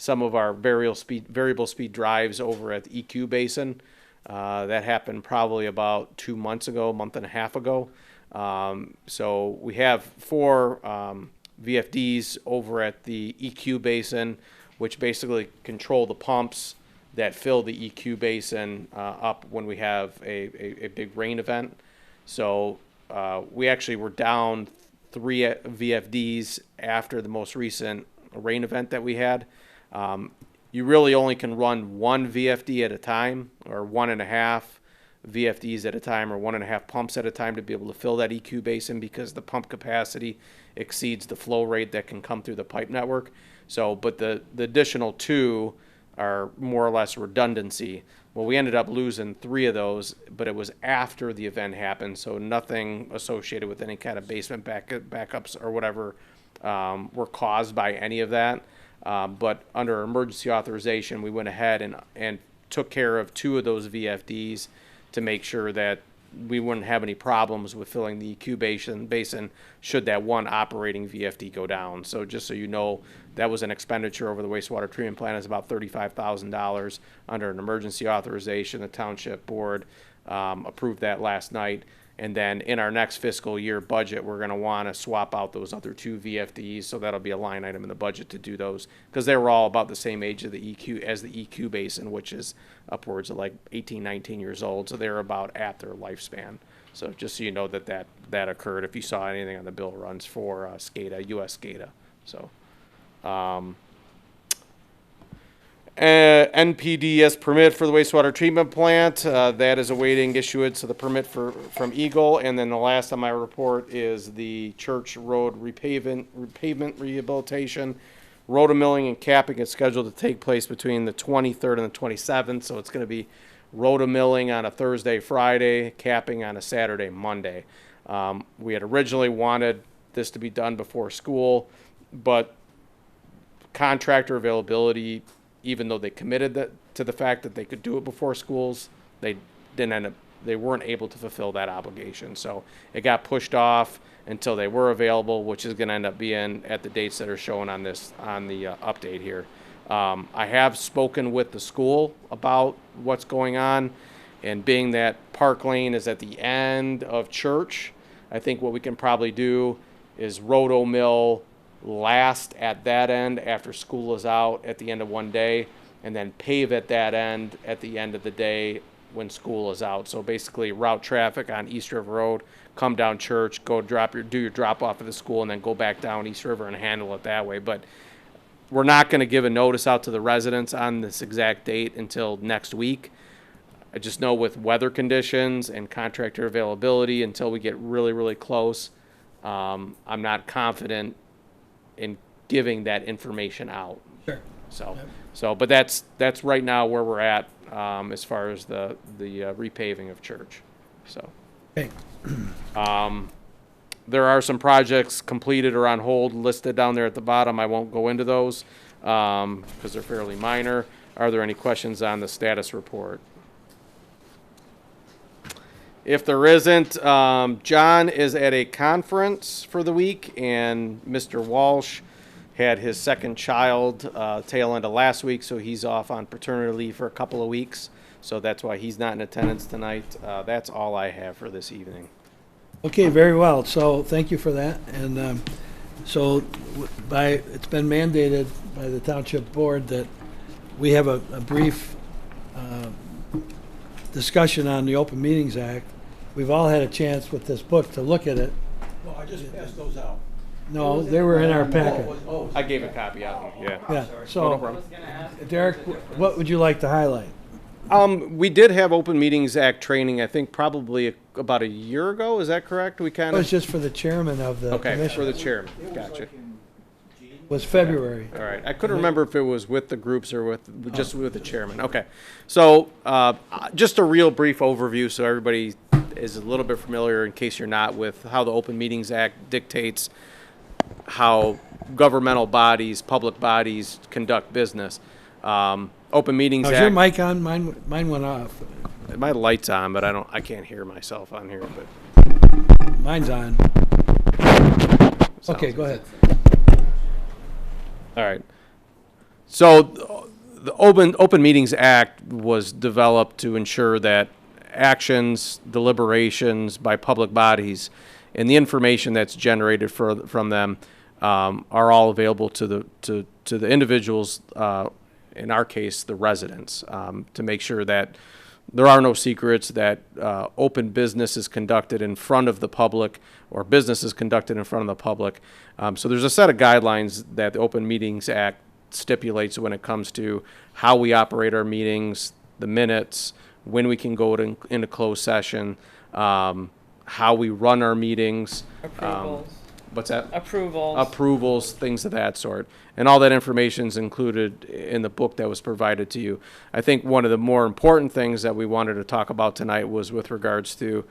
some of our variable speed drives over at the EQ Basin. That happened probably about 2 months ago, a month and a half ago. So we have 4 VFDs over at the EQ Basin, which basically control the pumps that fill the EQ Basin up when we have a big rain event. So we actually were down 3 VFDs after the most recent rain event that we had. You really only can run 1 VFD at a time, or 1.5 VFDs at a time, or 1.5 pumps at a time to be able to fill that EQ basin, because the pump capacity exceeds the flow rate that can come through the pipe network. So, but the additional 2 are more or less redundancy. Well, we ended up losing 3 of those, but it was after the event happened, so nothing associated with any kind of basement backups or whatever were caused by any of that. But under emergency authorization, we went ahead and took care of 2 of those VFDs to make sure that we wouldn't have any problems with filling the EQ basin should that 1 operating VFD go down. So just so you know, that was an expenditure over the wastewater treatment plant. Is about $35,000 under an emergency authorization. The township board approved that last night. And then in our next fiscal year budget, we're going to want to swap out those other 2 VFDs. So that'll be a line item in the budget to do those, because they were all about the same age of the EQ as the EQ basin, which is upwards of like 18, 19 years old. So they're about at their lifespan. So just so you know that occurred, if you saw anything on the bill runs for SCADA, US SCADA. So NPDES permit for the wastewater treatment plant, that is awaiting issuance of the permit from Eagle. And then the last on my report is the church road repavement rehabilitation. Rotomilling and capping is scheduled to take place between the 23rd and the 27th. So it's going to be rotomilling on a Thursday, Friday, capping on a Saturday, Monday. We had originally wanted this to be done before school, but contractor availability, even though they committed to the fact that they could do it before schools, they weren't able to fulfill that obligation. So it got pushed off until they were available, which is going to end up being at the dates that are shown on the update here. I have spoken with the school about what's going on, and being that Park Lane is at the end of Church, I think what we can probably do is roto-mill last at that end after school is out at the end of one day, and then pave at that end at the end of the day when school is out. So basically route traffic on East River Road, come down Church, go do your drop off at the school, and then go back down East River and handle it that way. But we're not going to give a notice out to the residents on this exact date until next week. I just know with weather conditions and contractor availability, until we get really, really close, I'm not confident in giving that information out. Sure. But that's right now where we're at as far as the repaving of Church. So. Okay. There are some projects completed or on hold listed down there at the bottom. I won't go into those because they're fairly minor. Are there any questions on the status report? If there isn't, John is at a conference for the week, and Mr. Walsh had his second child tail end of last week, so he's off on paternity leave for a couple of weeks. So that's why he's not in attendance tonight. That's all I have for this evening. Okay, very well. So thank you for that. And it's been mandated by the township board that we have a brief discussion on the Open Meetings Act. We've all had a chance with this book to look at it. Well, I just passed those out. No, they were in our packet. I gave a copy out. Yeah. Yeah. No So, problem. Derek, what would you like to highlight? We did have Open Meetings Act training, I think probably about a year ago. Is that correct? We It kind was of. just for the chairman of the Okay, commission. for the chairman. It was Gotcha. like in June. Was February. All right. I couldn't remember if it was with the groups or just with the chairman. Okay. So just a real brief overview so everybody is a little bit familiar, in case you're not, with how the Open Meetings Act dictates how governmental bodies, public bodies conduct business. Open Meetings Is Act. your mic on? Mine went off. My light's on, but I can't hear myself on here. But Mine's on. sounds Okay, go ahead. All right. So the Open Meetings Act was developed to ensure that actions, deliberations by public bodies, and the information that's generated from them are all available to the individuals, in our case, the residents, to make sure that there are no secrets, that open business is conducted in front of the public, or business is conducted in front of the public. So there's a set of guidelines that the Open Meetings Act stipulates when it comes to how we operate our meetings, the minutes, when we can go into closed session, how we run our meetings. Approvals. What's that? Approvals. Approvals, things of that sort. And all that information is included in the book that was provided to you. I think one of the more important things that we wanted to talk about tonight was with regards to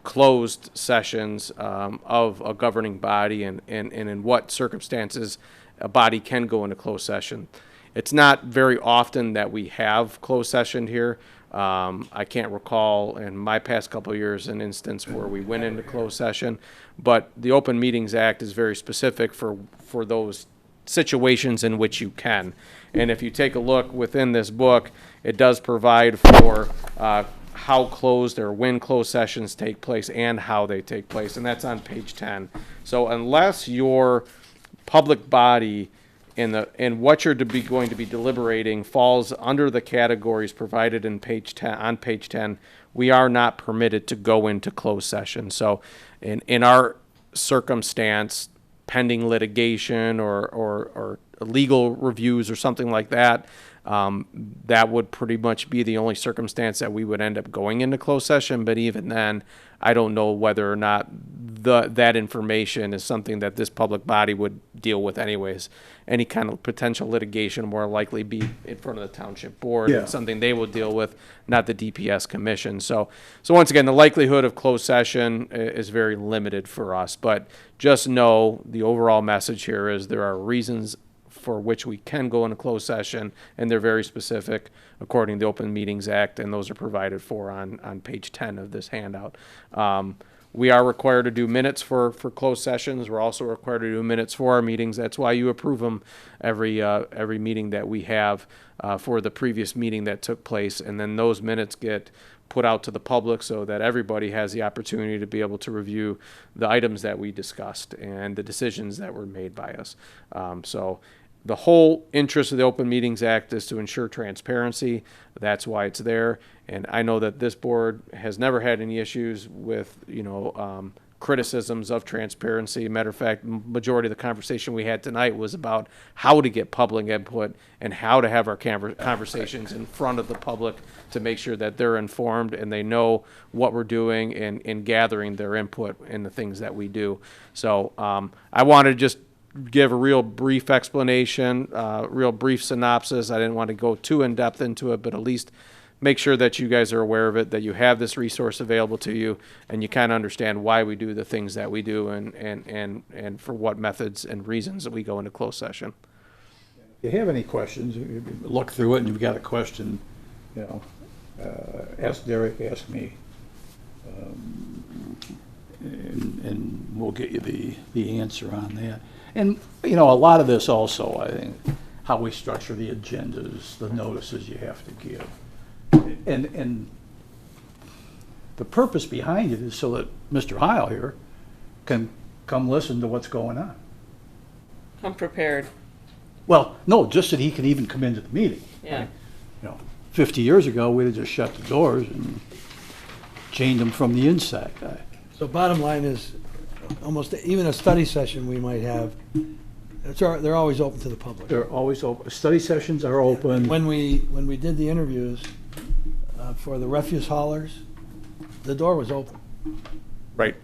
closed sessions of a governing body, and in what circumstances a body can go into closed session. It's not very often that we have closed session here. I can't recall in my past couple of years an instance where we went into closed session, but the Open Meetings Act is very specific for those situations in which you can. And if you take a look within this book, it does provide for how closed or when closed sessions take place and how they take place, and that's on page 10. So unless your public body in what you're going to be deliberating falls under the categories provided in page 10, on page 10, we are not permitted to go into closed session. So in our circumstance, pending litigation or legal reviews or something like that, that would pretty much be the only circumstance that we would end up going into closed session. But even then, I don't know whether or not that information is something that this public body would deal with anyways. Any kind of potential litigation more likely be in front of the township board, Yeah. something they will deal with, not the DPS commission. So once again, the likelihood of closed session is very limited for us. But just know the overall message here is there are reasons for which we can go into closed session, and they're very specific according to the Open Meetings Act, and those are provided for on page 10 of this handout. We are required to do minutes for closed sessions. We're also required to do minutes for our meetings. That's why you approve them every meeting that we have for the previous meeting that took place, and then those minutes get put out to the public so that everybody has the opportunity to be able to review the items that we discussed and the decisions that were made by us. So the whole interest of the Open Meetings Act is to ensure transparency. That's why it's there. And I know that this board has never had any issues with, criticisms of transparency. Matter of fact, majority of the conversation we had tonight was about how to get public input and how to have our conversations in front of the public to make sure that they're informed and they know what we're doing in gathering their input in the things that we do. So I want to just give a real brief explanation, real brief synopsis. I didn't want to go too in depth into it, but at least make sure that you guys are aware of it, that you have this resource available to you, and you kind of understand why we do the things that we do and for what methods and reasons that we go into closed session. If you have any questions, you look through it and you've got a question, ask Derek, ask me. And we'll get you the answer on that. And, a lot of this also, I think, how we structure the agendas, the notices you have to give. And the purpose behind it is so that Mr. Heil here can come listen to what's going on. I'm prepared. Well, no, just that he can even come into the meeting. Yeah. 50 years ago, we'd have just shut the doors and chained them from the inside. So bottom line is, almost even a study session we might have, they're always open to the public. They're always open. Study sessions are open. When we did the interviews for the refuse haulers, the door was open. Right.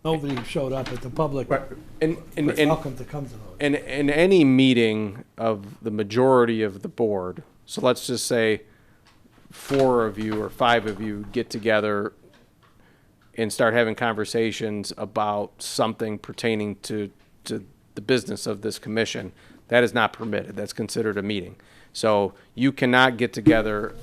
Nobody showed up, but the public Right. And was welcome to come to those. in any meeting of the majority of the board, so let's just say 4 of you or 5 of you get together and start having conversations about something pertaining to the business of this commission, that is not permitted. That's considered a meeting. So you cannot get together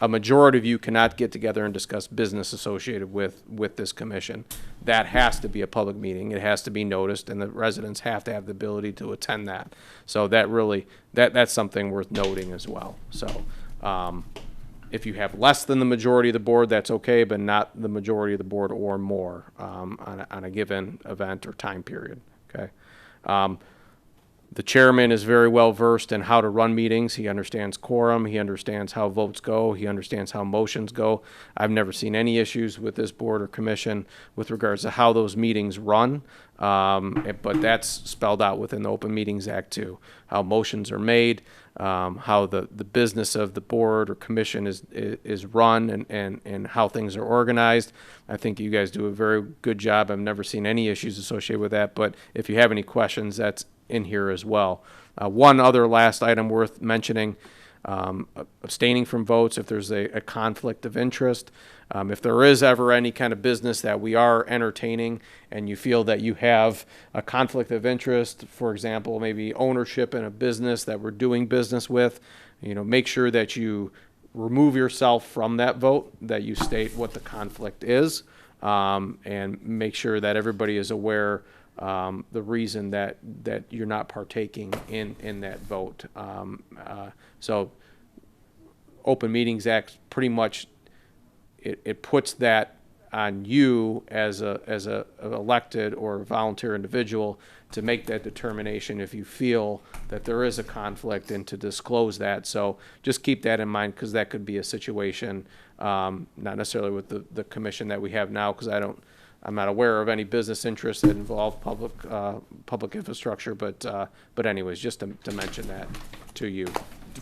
a majority of you cannot get together and discuss business associated with this commission. That has to be a public meeting. It has to be noticed, and the residents have to have the ability to attend that. So that really, that's something worth noting as well. So, if you have less than the majority of the board, that's okay, but not the majority of the board or more, on a given event or time period, okay? The chairman is very well versed in how to run meetings. He understands quorum. He understands how votes go. He understands how motions go. I've never seen any issues with this board or commission with regards to how those meetings run. But that's spelled out within the Open Meetings Act too, how motions are made, how the business of the board or commission is run, and how things are organized. I think you guys do a very good job. I've never seen any issues associated with that, but if you have any questions, that's in here as well. One other last item worth mentioning, abstaining from votes if there's a conflict of interest. If there is ever any kind of business that we are entertaining and you feel that you have a conflict of interest, for example, maybe ownership in a business that we're doing business with, make sure that you remove yourself from that vote, that you state what the conflict is, and make sure that everybody is aware the reason that you're not partaking in that vote. So Open Meetings Act pretty much it puts that on you as a elected or volunteer individual to make that determination if you feel that there is a conflict and to disclose that. So just keep that in mind, because that could be a situation, not necessarily with the commission that we have now, because I'm not aware of any business interests that involve public infrastructure, but anyways, just to mention that to you.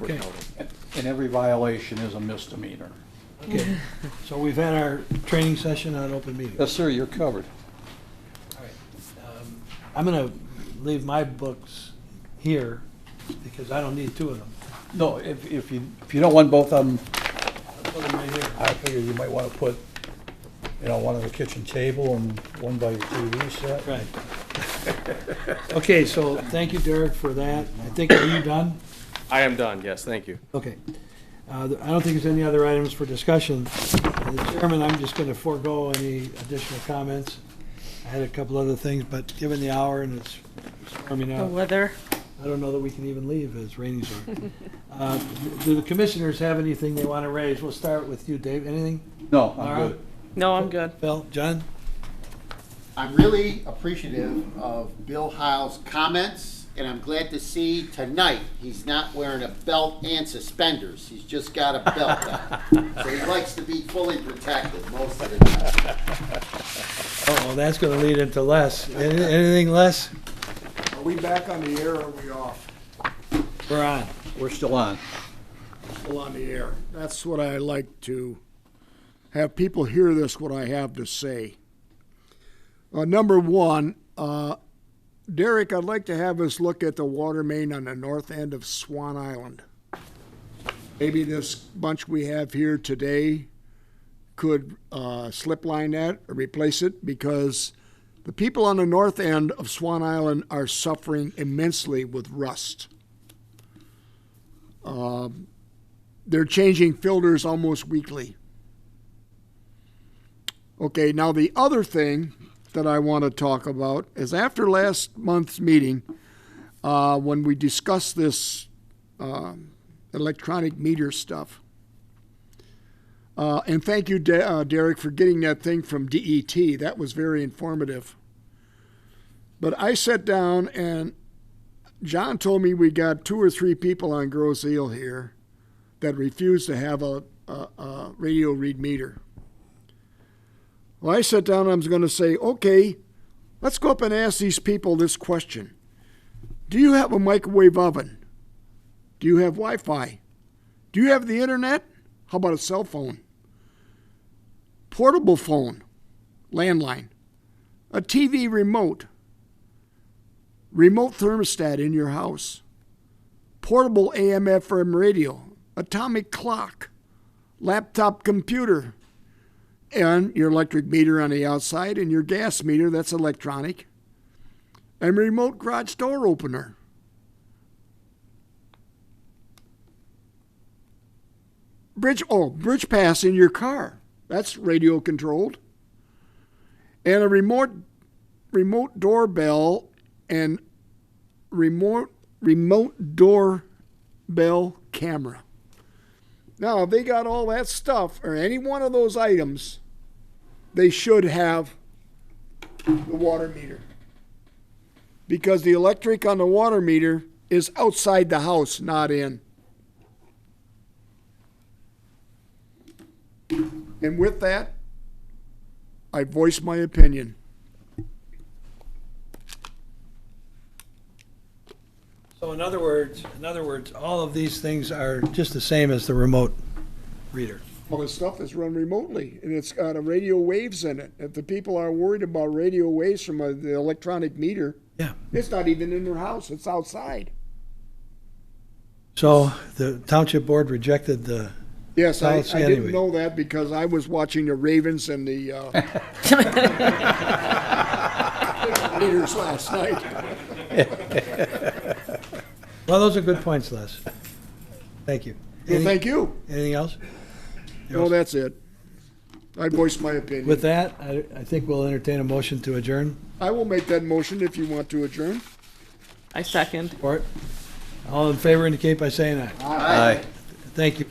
Okay. And every violation is a misdemeanor. Okay, so we've had our training session on open meetings. Yes, sir, you're covered. All right. I'm gonna leave my books here because I don't need two of them. No, if you don't want both of them, I'll put them right here. I figure you might want to put, one on the kitchen table and one by your TV set. Right. Okay, so thank you, Derek, for that. I think, are you done? I am done, yes, thank you. Okay. I don't think there's any other items for discussion. The chairman, I'm just going to forego any additional comments. I had a couple other things, but given the hour and it's storming The out, weather. I don't know that we can even leave as raining so. Do the commissioners have anything they want to raise? We'll start with you, Dave. Anything? No, I'm Laura? good. No, I'm good. Bill? John? I'm really appreciative of Bill Hiles' comments, and I'm glad to see tonight he's not wearing a belt and suspenders. He's just got a belt on. So he likes to be fully protected most of the time. Oh, that's going to lead into Les. Anything, Les? Are we back on the air or are we off? We're on. We're still on. Still on the air. That's what I like to have people hear this, what I have to say. Number one, Derek, I'd like to have us look at the water main on the north end of Swan Island. Maybe this bunch we have here today could slip line that or replace it, because the people on the north end of Swan Island are suffering immensely with rust. They're changing filters almost weekly. Okay, now the other thing that I want to talk about is after last month's meeting, when we discussed this electronic meter stuff. And thank you, Derek, for getting that thing from DET. That was very informative. But I sat down and John told me we got 2 or 3 people on Grosse Ile here that refuse to have a radio read meter. Well, I sat down and I was going to say, okay, let's go up and ask these people this question. Do you have a microwave oven? Do you have Wi-Fi? Do you have the internet? How about a cell phone? Portable phone, landline, a TV remote, remote thermostat in your house, portable AM/FM radio, atomic clock, laptop computer, and your electric meter on the outside, and your gas meter, that's electronic, and remote garage door opener. bridge pass in your car. That's radio controlled. And a remote doorbell and remote doorbell camera. Now, if they got all that stuff, or any one of those items, they should have the water meter. Because the electric on the water meter is outside the house, not in. And with that, I voice my opinion. So in other words, all of these things are just the same as the remote reader. All this stuff is run remotely, and it's got a radio waves in it. If the people are worried about radio waves from the electronic meter, Yeah. it's not even in their house, it's outside. So the township board rejected the, Yes, I Policy didn't anyway. know that because I was watching the Ravens and the Raiders last night. well, those are good points, Les. Thank you. Well, thank you. Anything else? No, that's it. I voiced my opinion. With that, I think we'll entertain a motion to adjourn. I will make that motion if you want to adjourn. I second. Support. All in favor indicate by saying aye. Aye. Thank you.